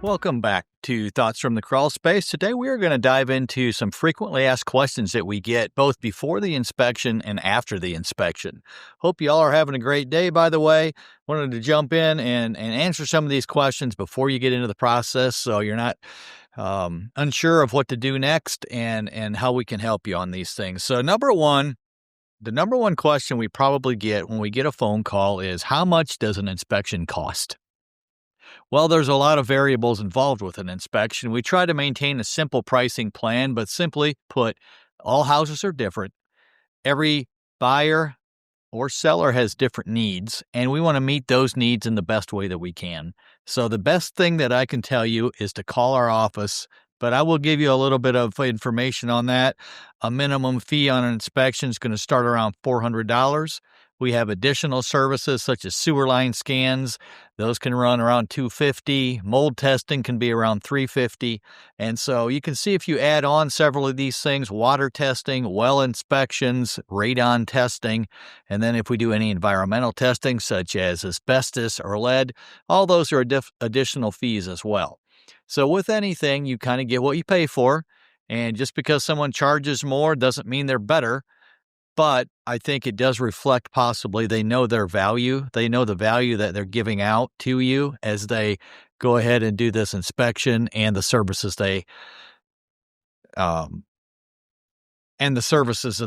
Welcome back to Thoughts from the Crawlspace. Today we are going to dive into some frequently asked questions that we get both before the inspection and after the inspection. Hope you all are having a great day, by the way. Wanted to jump in and answer some of these questions before you get into the process so you're not unsure of what to do next and how we can help you on these things. So the number one question we probably get when we get a phone call is, how much does an inspection cost? Well, there's a lot of variables involved with an inspection. We try to maintain a simple pricing plan, but simply put, all houses are different. Every buyer or seller has different needs, and we want to meet those needs in the best way that we can. So the best thing that I can tell you is to call our office, but I will give you a little bit of information on that. A minimum fee on an inspection is going to start around $400. We have additional services such as sewer line scans. Those can run around $250. Mold testing can be around $350. And so you can see if you add on several of these things, water testing, well inspections, radon testing, and then if we do any environmental testing such as asbestos or lead, all those are additional fees as well. So with anything, you kind of get what you pay for. And just because someone charges more doesn't mean they're better. But I think it does reflect possibly they know their value. They know the value that they're giving out to you as they go ahead and do this inspection and the services that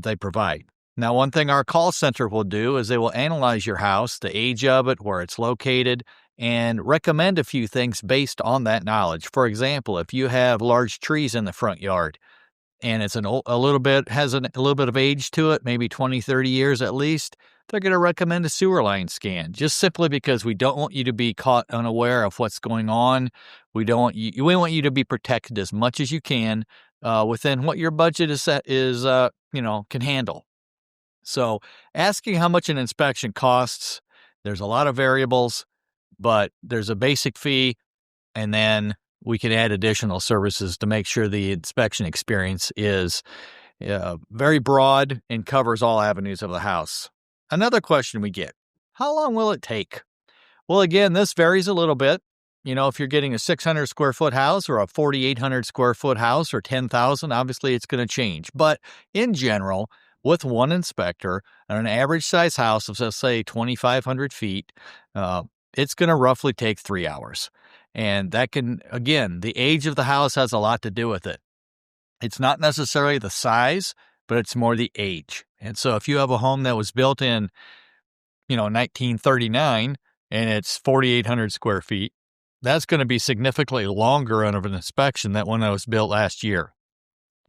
they provide. Now, one thing our call center will do is they will analyze your house, the age of it, where it's located, and recommend a few things based on that knowledge. For example, if you have large trees in the front yard, and it's has a little bit of age to it, maybe 20, 30 years at least, they're going to recommend a sewer line scan, just simply because we don't want you to be caught unaware of what's going on. We want you to be protected as much as you can within what your budget can handle. So asking how much an inspection costs, there's a lot of variables, but there's a basic fee, and then we can add additional services to make sure the inspection experience is very broad and covers all avenues of the house. Another question we get, how long will it take? Well, again, this varies a little bit. If you're getting a 600 square foot house or a 4,800 square foot house or 10,000, obviously it's going to change. But in general, with one inspector on an average size house of, let's say, 2,500 feet, it's going to roughly take 3 hours. And that can, again, the age of the house has a lot to do with it. It's not necessarily the size, but it's more the age. And so if you have a home that was built in, 1939 and it's 4,800 square feet, that's going to be significantly longer of an inspection than one that was built last year.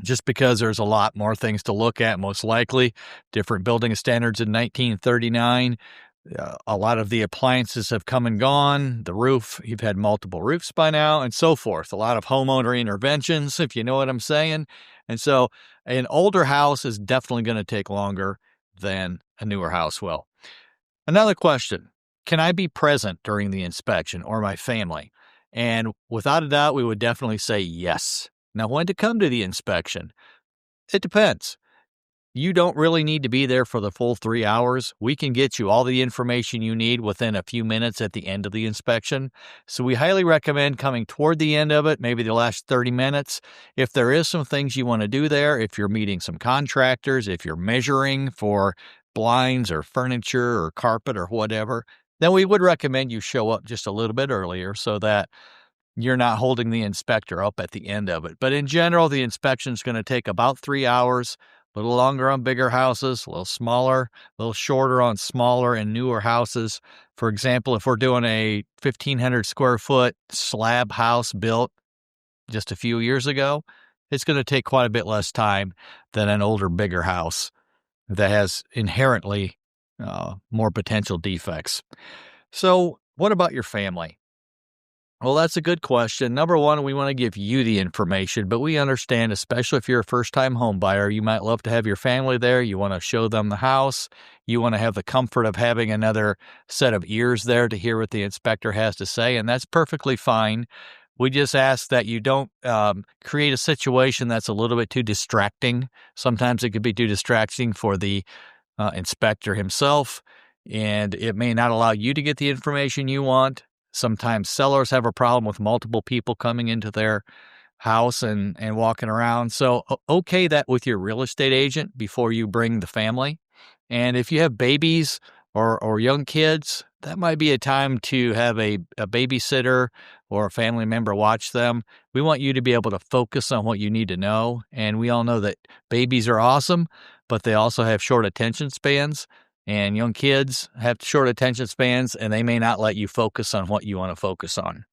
Just because there's a lot more things to look at, most likely. Different building standards in 1939. A lot of the appliances have come and gone. The roof, you've had multiple roofs by now, and so forth. A lot of homeowner interventions, if you know what I'm saying. And so an older house is definitely going to take longer than a newer house will. Another question, can I be present during the inspection or my family? And without a doubt, we would definitely say yes. Now, when to come to the inspection? It depends. You don't really need to be there for the full 3 hours. We can get you all the information you need within a few minutes at the end of the inspection. So we highly recommend coming toward the end of it, maybe the last 30 minutes. If there is some things you want to do there, if you're meeting some contractors, if you're measuring for blinds or furniture or carpet or whatever, then we would recommend you show up just a little bit earlier so that you're not holding the inspector up at the end of it. But in general, the inspection is going to take about 3 hours. A little longer on bigger houses, a little smaller, a little shorter on smaller and newer houses. For example, if we're doing a 1,500 square foot slab house built just a few years ago, it's going to take quite a bit less time than an older, bigger house that has inherently more potential defects. So what about your family? Well, that's a good question. Number one, we want to give you the information, but we understand, especially if you're a first-time home buyer, you might love to have your family there. You want to show them the house. You want to have the comfort of having another set of ears there to hear what the inspector has to say, and that's perfectly fine. We just ask that you don't create a situation that's a little bit too distracting. Sometimes it could be too distracting for the inspector himself, and it may not allow you to get the information you want. Sometimes sellers have a problem with multiple people coming into their house and walking around. So okay that with your real estate agent before you bring the family. And if you have babies or young kids, that might be a time to have a babysitter or a family member watch them. We want you to be able to focus on what you need to know. And we all know that babies are awesome, but they also have short attention spans. And young kids have short attention spans, and they may not let you focus on what you want to focus on.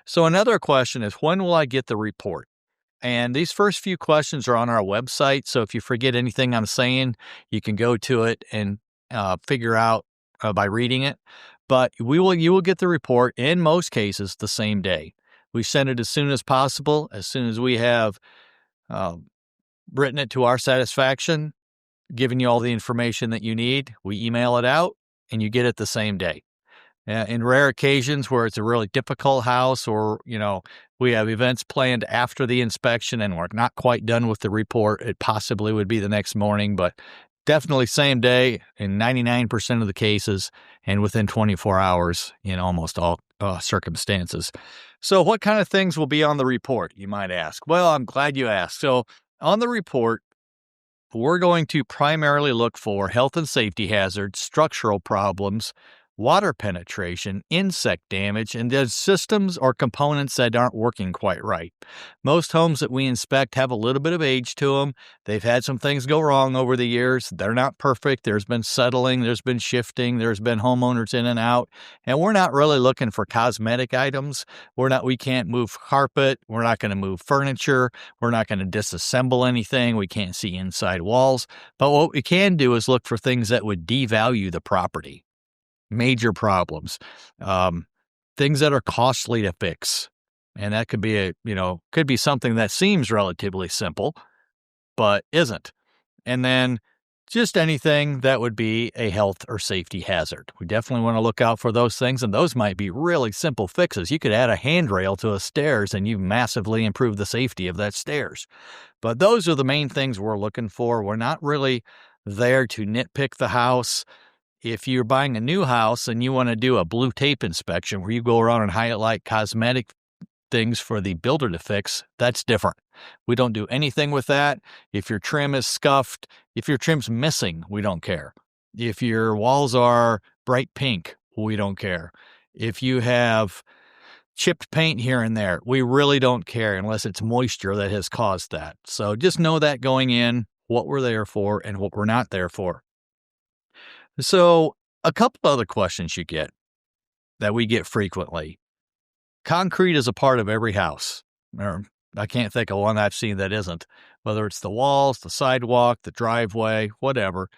So another question is, when will I get the report? And these first few questions are on our website. So if you forget anything I'm saying, you can go to it and figure out by reading it. But you will get the report in most cases the same day. We send it as soon as possible. As soon as we have written it to our satisfaction, given you all the information that you need, we email it out and you get it the same day. In rare occasions where it's a really difficult house or, we have events planned after the inspection and we're not quite done with the report, it possibly would be the next morning, but definitely same day in 99% of the cases and within 24 hours in almost all circumstances. So what kind of things will be on the report, you might ask? Well, I'm glad you asked. So on the report, we're going to primarily look for health and safety hazards, structural problems, water penetration, insect damage, and there's systems or components that aren't working quite right. Most homes that we inspect have a little bit of age to them. They've had some things go wrong over the years. They're not perfect. There's been settling. There's been shifting. There's been homeowners in and out. And we're not really looking for cosmetic items. We can't move carpet. We're not going to move furniture. We're not going to disassemble anything. We can't see inside walls. But what we can do is look for things that would devalue the property. Major problems, things that are costly to fix. And that could be could be something that seems relatively simple, but isn't. And then just anything that would be a health or safety hazard. We definitely want to look out for those things, and those might be really simple fixes. You could add a handrail to a stairs and you massively improve the safety of that stairs. But those are the main things we're looking for. We're not really there to nitpick the house. If you're buying a new house and you want to do a blue tape inspection where you go around and highlight cosmetic things for the builder to fix, that's different. We don't do anything with that. If your trim is scuffed, if your trim's missing, we don't care. If your walls are bright pink, we don't care. If you have chipped paint here and there, we really don't care unless it's moisture that has caused that. So just know that going in, what we're there for and what we're not there for. So a couple other questions you get that we get frequently. Concrete is a part of every house. Or I can't think of one I've seen that isn't, whether it's the walls, the sidewalk, the driveway, whatever.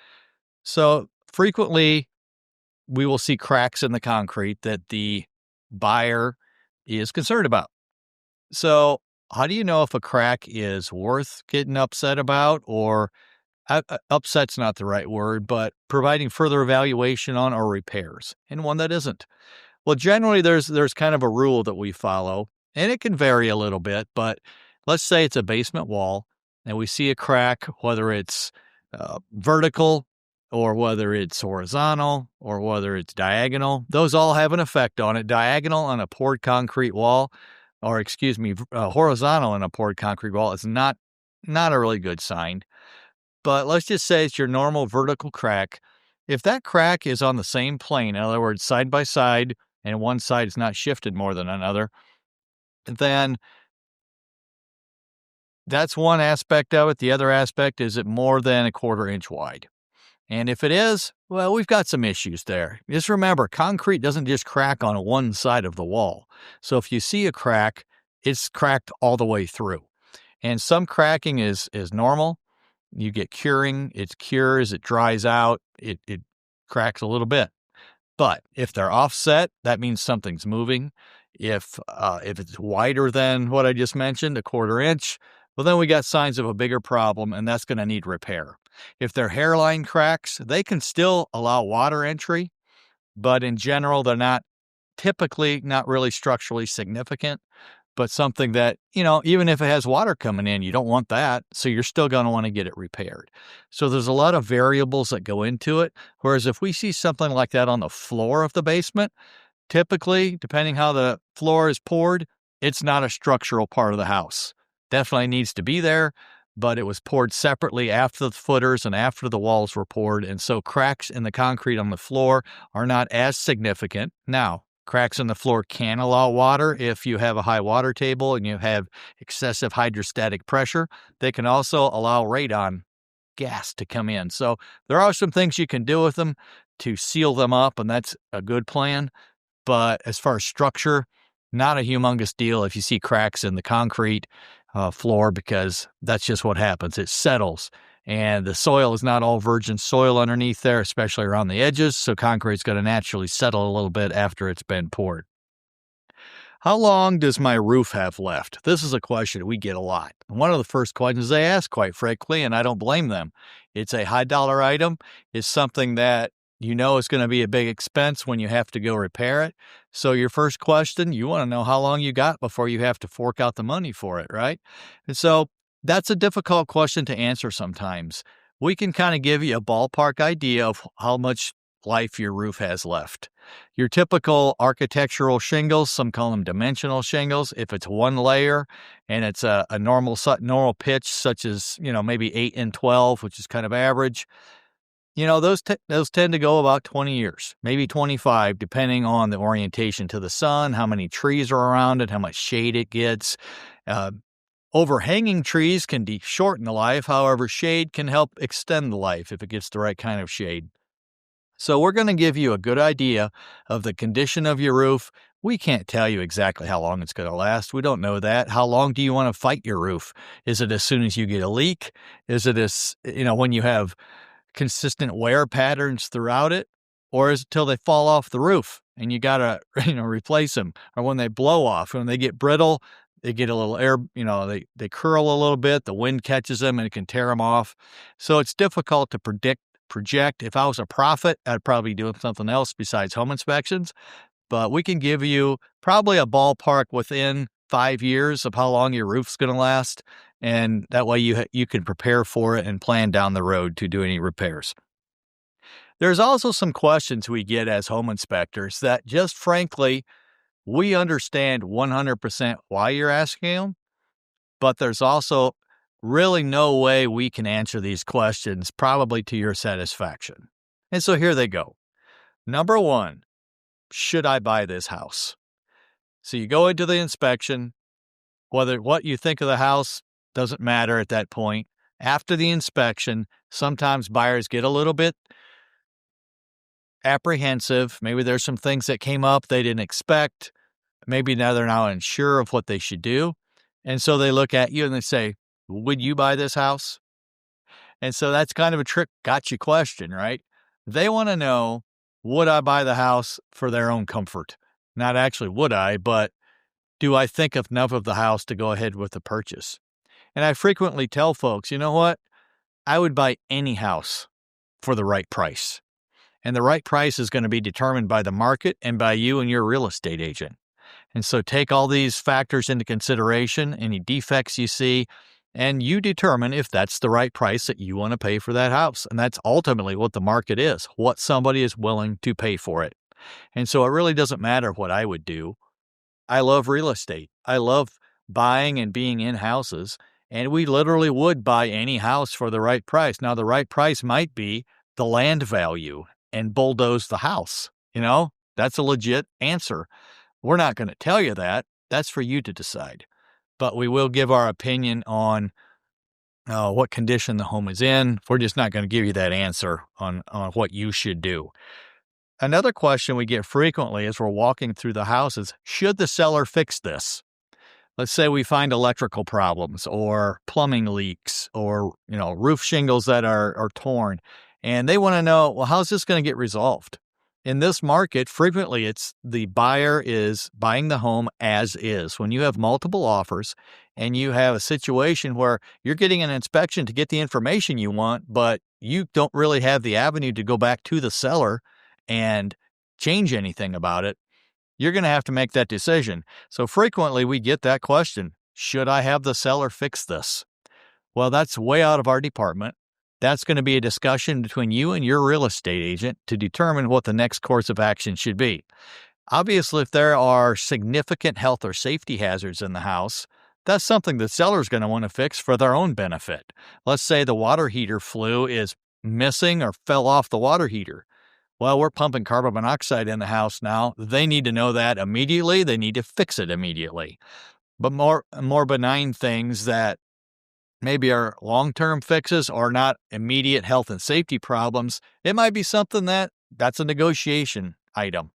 So frequently we will see cracks in the concrete that the buyer is concerned about. So how do you know if a crack is worth getting upset about, or upset's not the right word, but providing further evaluation on or repairs, and one that isn't? Well, generally there's kind of a rule that we follow, and it can vary a little bit, but let's say it's a basement wall and we see a crack, whether it's vertical or whether it's horizontal or whether it's diagonal. Those all have an effect on it. Diagonal on a poured concrete wall, horizontal on a poured concrete wall is not a really good sign. But let's just say it's your normal vertical crack. If that crack is on the same plane, in other words, side by side, and one side is not shifted more than another, then that's one aspect of it. The other aspect is it more than a 1/4 inch wide. And if it is, well, we've got some issues there. Just remember, concrete doesn't just crack on one side of the wall. So if you see a crack, it's cracked all the way through. And some cracking is normal. You get curing, it cures, it dries out, it cracks a little bit. But if they're offset, that means something's moving. If it's wider than what I just mentioned, a 1/4 inch, well, then we got signs of a bigger problem, and that's going to need repair. If they're hairline cracks, they can still allow water entry, but in general, they're typically not really structurally significant. But something that, even if it has water coming in, you don't want that. So you're still going to want to get it repaired. So there's a lot of variables that go into it. Whereas if we see something like that on the floor of the basement, Typically, depending how the floor is poured, it's not a structural part of the house. Definitely needs to be there, but it was poured separately after the footers and after the walls were poured, and so cracks in the concrete on the floor are not as significant. Now, cracks in the floor can allow water if you have a high water table and you have excessive hydrostatic pressure. They can also allow radon gas to come in. So there are some things you can do with them to seal them up, and that's a good plan. But as far as structure, not a humongous deal if you see cracks in the concrete floor, because that's just what happens. It settles, and the soil is not all virgin soil underneath there, especially around the edges, so concrete's going to naturally settle a little bit after it's been poured. How long does my roof have left? This is a question we get a lot. One of the first questions they ask, quite frankly, and I don't blame them. It's a high dollar item. It's something that you know is going to be a big expense when you have to go repair it. So your first question, you want to know how long you got before you have to fork out the money for it, right? And so that's a difficult question to answer sometimes. We can kind of give you a ballpark idea of how much life your roof has left. Your typical architectural shingles, some call them dimensional shingles. If it's one layer and it's a normal pitch, such as, maybe 8 and 12, which is kind of average, those tend to go about 20 years, maybe 25, depending on the orientation to the sun, how many trees are around it, how much shade it gets. Overhanging trees can shorten the life. However, shade can help extend the life if it gets the right kind of shade. So we're going to give you a good idea of the condition of your roof. We can't tell you exactly how long it's going to last. We don't know that. How long do you want to fight your roof? Is it as soon as you get a leak? Is it when you have consistent wear patterns throughout it? Or is it till they fall off the roof and you got to, replace them? Or when they blow off, when they get brittle, they get a little air, they curl a little bit, the wind catches them and it can tear them off. So it's difficult to project. If I was a prophet, I'd probably be doing something else besides home inspections. But we can give you probably a ballpark within 5 years of how long your roof's going to last. And that way you can prepare for it and plan down the road to do any repairs. There's also some questions we get as home inspectors that just frankly, we understand 100% why you're asking them, but there's also really no way we can answer these questions probably to your satisfaction. And so here they go. Number 1, should I buy this house? So you go into the inspection, what you think of the house doesn't matter at that point. After the inspection, sometimes buyers get a little bit apprehensive. Maybe there's some things that came up they didn't expect. Maybe now they're not unsure of what they should do. And so they look at you and they say, would you buy this house? And so that's kind of a trick gotcha question, right? They want to know, would I buy the house for their own comfort? Not actually would I, but do I think enough of the house to go ahead with the purchase? And I frequently tell folks, you know what? I would buy any house for the right price. And the right price is going to be determined by the market and by you and your real estate agent. And so take all these factors into consideration, any defects you see, and you determine if that's the right price that you want to pay for that house. And that's ultimately what the market is, what somebody is willing to pay for it. And so it really doesn't matter what I would do. I love real estate. I love buying and being in houses, and we literally would buy any house for the right price. Now, the right price might be the land value and bulldoze the house. That's a legit answer. We're not going to tell you that. That's for you to decide. But we will give our opinion on what condition the home is in. We're just not going to give you that answer on what you should do. Another question we get frequently as we're walking through the house is, should the seller fix this? Let's say we find electrical problems or plumbing leaks or, roof shingles that are torn. And they want to know, well, how's this going to get resolved? In this market, frequently it's the buyer is buying the home as is. When you have multiple offers and you have a situation where you're getting an inspection to get the information you want, but you don't really have the avenue to go back to the seller and change anything about it, you're going to have to make that decision. So frequently we get that question, should I have the seller fix this? Well, that's way out of our department. That's going to be a discussion between you and your real estate agent to determine what the next course of action should be. Obviously, if there are significant health or safety hazards in the house, that's something the seller's going to want to fix for their own benefit. Let's say the water heater flue is missing or fell off the water heater. Well, we're pumping carbon monoxide in the house now. They need to know that immediately. They need to fix it immediately. But more benign things that maybe are long-term fixes or not immediate health and safety problems, it might be something that's a negotiation item.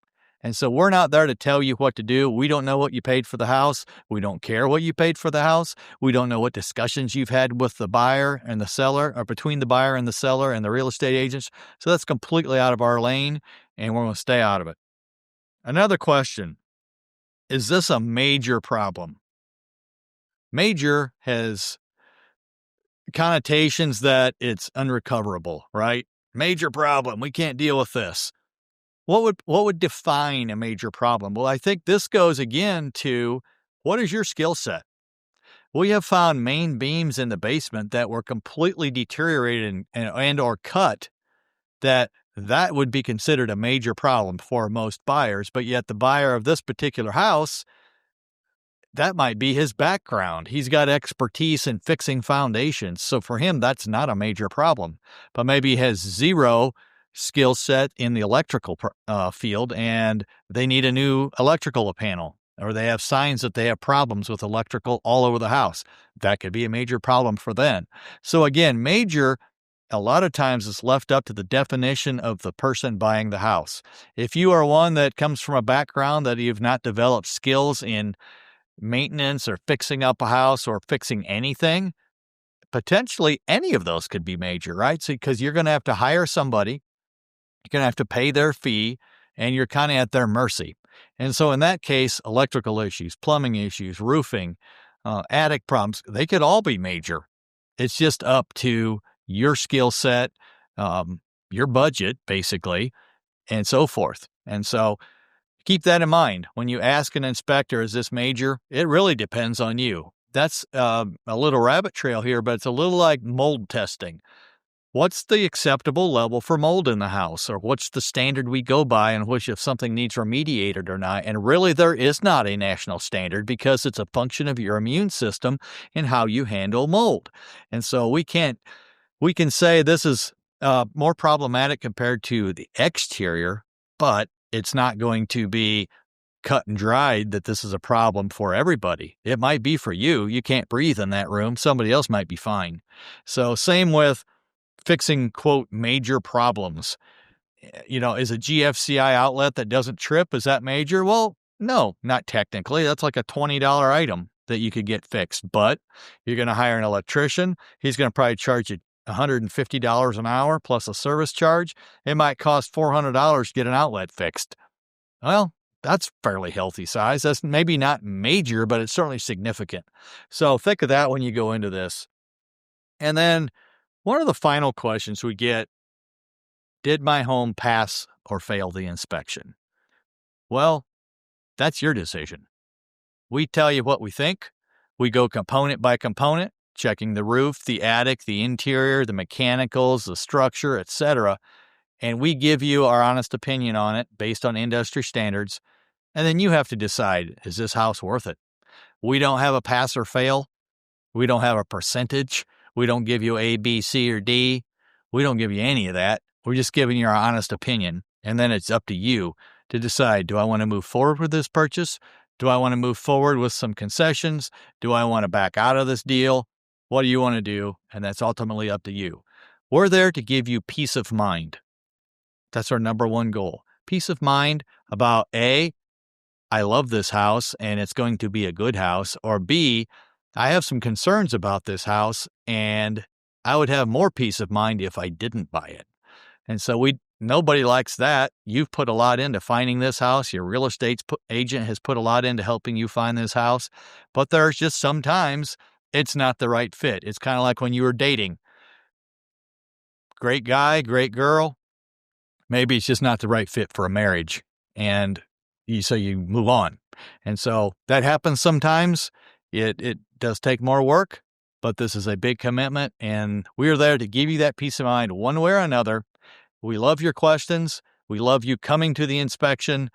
And so we're not there to tell you what to do. We don't know what you paid for the house. We don't care what you paid for the house. We don't know what discussions you've had with the buyer and the seller, or between the buyer and the seller and the real estate agents. So that's completely out of our lane, and we're going to stay out of it. Another question: is this a major problem? Major has connotations that it's unrecoverable, right? Major problem. We can't deal with this. What would define a major problem? Well, I think this goes again to, what is your skill set? We have found main beams in the basement that were completely deteriorated and or cut, that would be considered a major problem for most buyers. But yet the buyer of this particular house, that might be his background. He's got expertise in fixing foundations. So for him, that's not a major problem. But maybe he has zero skill set in the electrical field, and they need a new electrical panel, or they have signs that they have problems with electrical all over the house. That could be a major problem for them. So again, major, a lot of times is left up to the definition of the person buying the house. If you are one that comes from a background that you've not developed skills in maintenance or fixing up a house or fixing anything, potentially any of those could be major, right? So, because you're going to have to hire somebody, you're going to have to pay their fee, and you're kind of at their mercy. And so in that case, electrical issues, plumbing issues, roofing, attic problems, they could all be major. It's just up to your skill set, your budget, basically, and so forth. And so keep that in mind. When you ask an inspector, is this major? It really depends on you. That's a little rabbit trail here, but it's a little like mold testing. What's the acceptable level for mold in the house? Or what's the standard we go by in which if something needs remediated or not? And really, there is not a national standard, because it's a function of your immune system and how you handle mold. And so we can say this is more problematic compared to the exterior, but it's not going to be cut and dried that this is a problem for everybody. It might be for you. You can't breathe in that room. Somebody else might be fine. So same with fixing, quote, major problems. Is a GFCI outlet that doesn't trip, is that major? Well, no, not technically. That's like a $20 item that you could get fixed. But you're going to hire an electrician. He's going to probably charge you $150 an hour plus a service charge. It might cost $400 to get an outlet fixed. Well, that's fairly healthy size. That's maybe not major, but it's certainly significant. So think of that when you go into this. And then one of the final questions we get: did my home pass or fail the inspection? Well, that's your decision. We tell you what we think. We go component by component, checking the roof, the attic, the interior, the mechanicals, the structure, etc. And we give you our honest opinion on it based on industry standards. And then you have to decide, is this house worth it? We don't have a pass or fail. We don't have a percentage. We don't give you A, B, C, or D. We don't give you any of that. We're just giving you our honest opinion. And then it's up to you to decide, do I want to move forward with this purchase? Do I want to move forward with some concessions? Do I want to back out of this deal? What do you want to do? And that's ultimately up to you. We're there to give you peace of mind. That's our number one goal. Peace of mind about A, I love this house and it's going to be a good house, or B, I have some concerns about this house and I would have more peace of mind if I didn't buy it. And so nobody likes that. You've put a lot into finding this house. Your real estate agent has put a lot into helping you find this house. But there's just sometimes it's not the right fit. It's kind of like when you were dating. Great guy, great girl. Maybe it's just not the right fit for a marriage. And so you move on. And so that happens sometimes. It does take more work, but this is a big commitment, and we're there to give you that peace of mind one way or another. We love your questions. We love you coming to the inspection.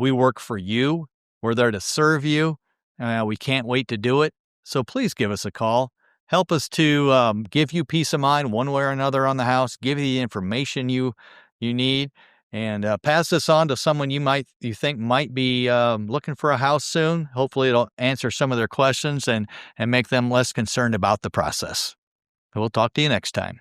We work for you. We're there to serve you. We can't wait to do it. So please give us a call. Help us to give you peace of mind one way or another on the house, give you the information you need, and pass this on to someone you think might be looking for a house soon. Hopefully it'll answer some of their questions and make them less concerned about the process. We'll talk to you next time.